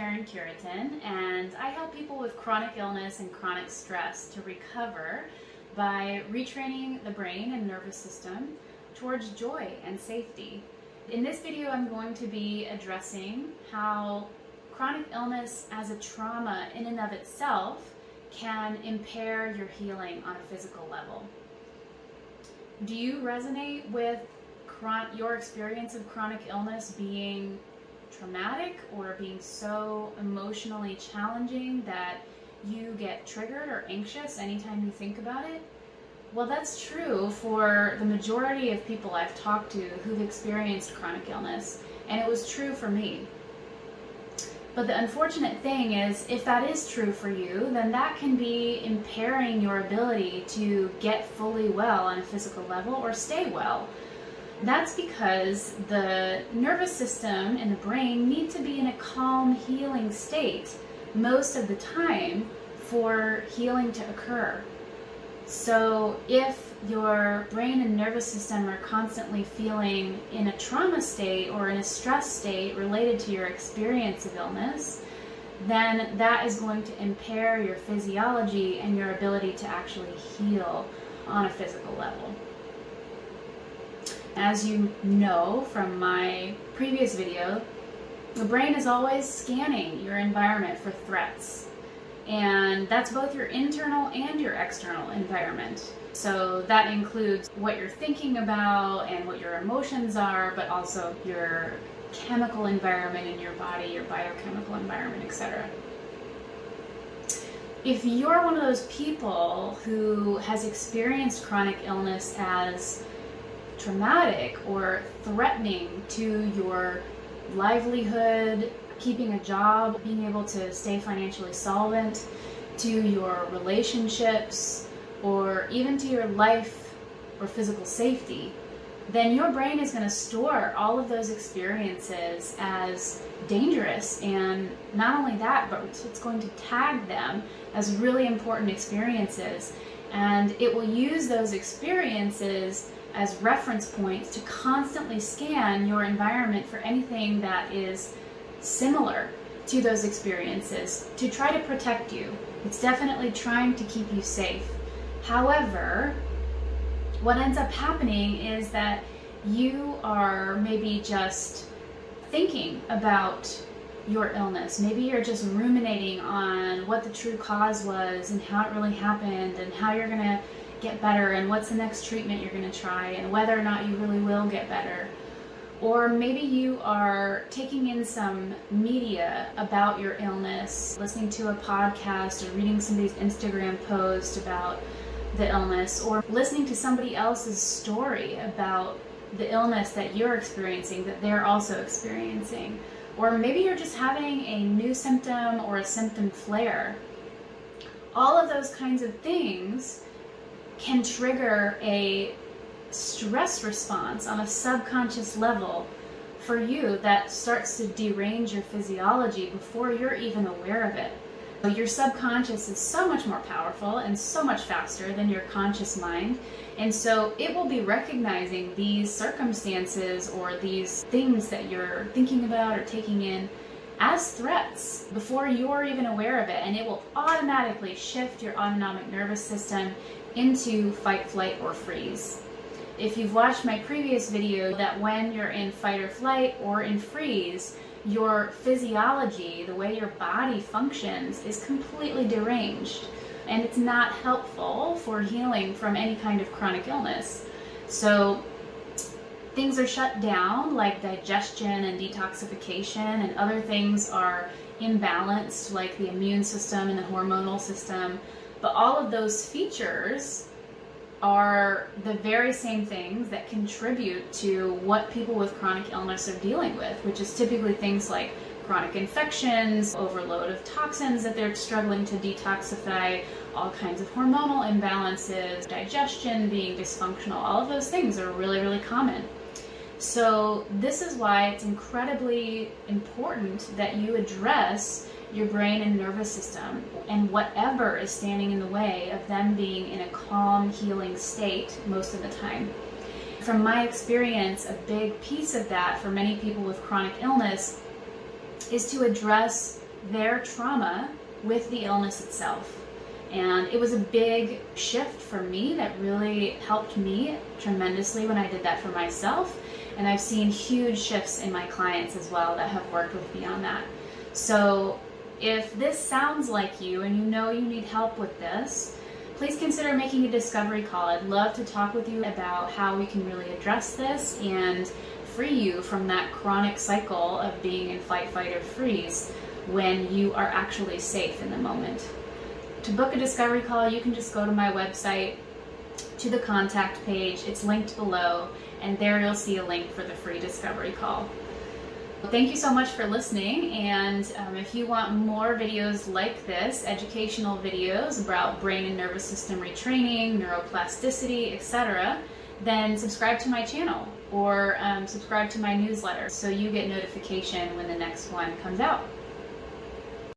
Karen Curitin, and I help people with chronic illness and chronic stress to recover by retraining the brain and nervous system towards joy and safety. In this video, I'm going to be addressing how chronic illness as a trauma in and of itself can impair your healing on a physical level. Do you resonate with your experience of chronic illness being traumatic or being so emotionally challenging that you get triggered or anxious anytime you think about it? Well, that's true for the majority of people I've talked to who've experienced chronic illness, and it was true for me. But the unfortunate thing is, if that is true for you, then that can be impairing your ability to get fully well on a physical level or stay well. That's because the nervous system and the brain need to be in a calm, healing state most of the time for healing to occur. So if your brain and nervous system are constantly feeling in a trauma state or in a stress state related to your experience of illness, then that is going to impair your physiology and your ability to actually heal on a physical level. As you know from my previous video, the brain is always scanning your environment for threats. And that's both your internal and your external environment. So that includes what you're thinking about and what your emotions are, but also your chemical environment in your body, your biochemical environment, etc. If you're one of those people who has experienced chronic illness as traumatic or threatening to your livelihood, keeping a job, being able to stay financially solvent, to your relationships, or even to your life or physical safety, then your brain is going to store all of those experiences as dangerous. And not only that, but it's going to tag them as really important experiences. And it will use those experiences as reference points to constantly scan your environment for anything that is similar to those experiences to try to protect you. It's definitely trying to keep you safe. However, what ends up happening is that you are maybe just thinking about your illness. Maybe you're just ruminating on what the true cause was and how it really happened and how you're going to get better and what's the next treatment you're going to try and whether or not you really will get better. Or maybe you are taking in some media about your illness, listening to a podcast or reading somebody's Instagram post about the illness, or listening to somebody else's story about the illness that you're experiencing, that they're also experiencing. Or maybe you're just having a new symptom or a symptom flare. All of those kinds of things can trigger a stress response on a subconscious level for you that starts to derange your physiology before you're even aware of it. So your subconscious is so much more powerful and so much faster than your conscious mind, and so it will be recognizing these circumstances or these things that you're thinking about or taking in as threats before you're even aware of it, and it will automatically shift your autonomic nervous system into fight, flight, or freeze. If you've watched my previous video, that when you're in fight or flight or in freeze, your physiology, the way your body functions, is completely deranged, and it's not helpful for healing from any kind of chronic illness. So things are shut down, like digestion and detoxification, and other things are imbalanced, like the immune system and the hormonal system. But all of those features are the very same things that contribute to what people with chronic illness are dealing with, which is typically things like chronic infections, overload of toxins that they're struggling to detoxify, all kinds of hormonal imbalances, digestion being dysfunctional. All of those things are really, really common. So this is why it's incredibly important that you address your brain and nervous system and whatever is standing in the way of them being in a calm, healing state most of the time. From my experience, a big piece of that for many people with chronic illness is to address their trauma with the illness itself. And it was a big shift for me that really helped me tremendously when I did that for myself. And I've seen huge shifts in my clients as well that have worked with me on that. So if this sounds like you and you know you need help with this, please consider making a discovery call. I'd love to talk with you about how we can really address this and free you from that chronic cycle of being in fight, fight, or freeze when you are actually safe in the moment. To book a discovery call, you can just go to my website, to the contact page. It's linked below, and there you'll see a link for the free discovery call. Well, thank you so much for listening, and if you want more videos like this, educational videos about brain and nervous system retraining, neuroplasticity, etc., then subscribe to my channel or subscribe to my newsletter so you get notification when the next one comes out.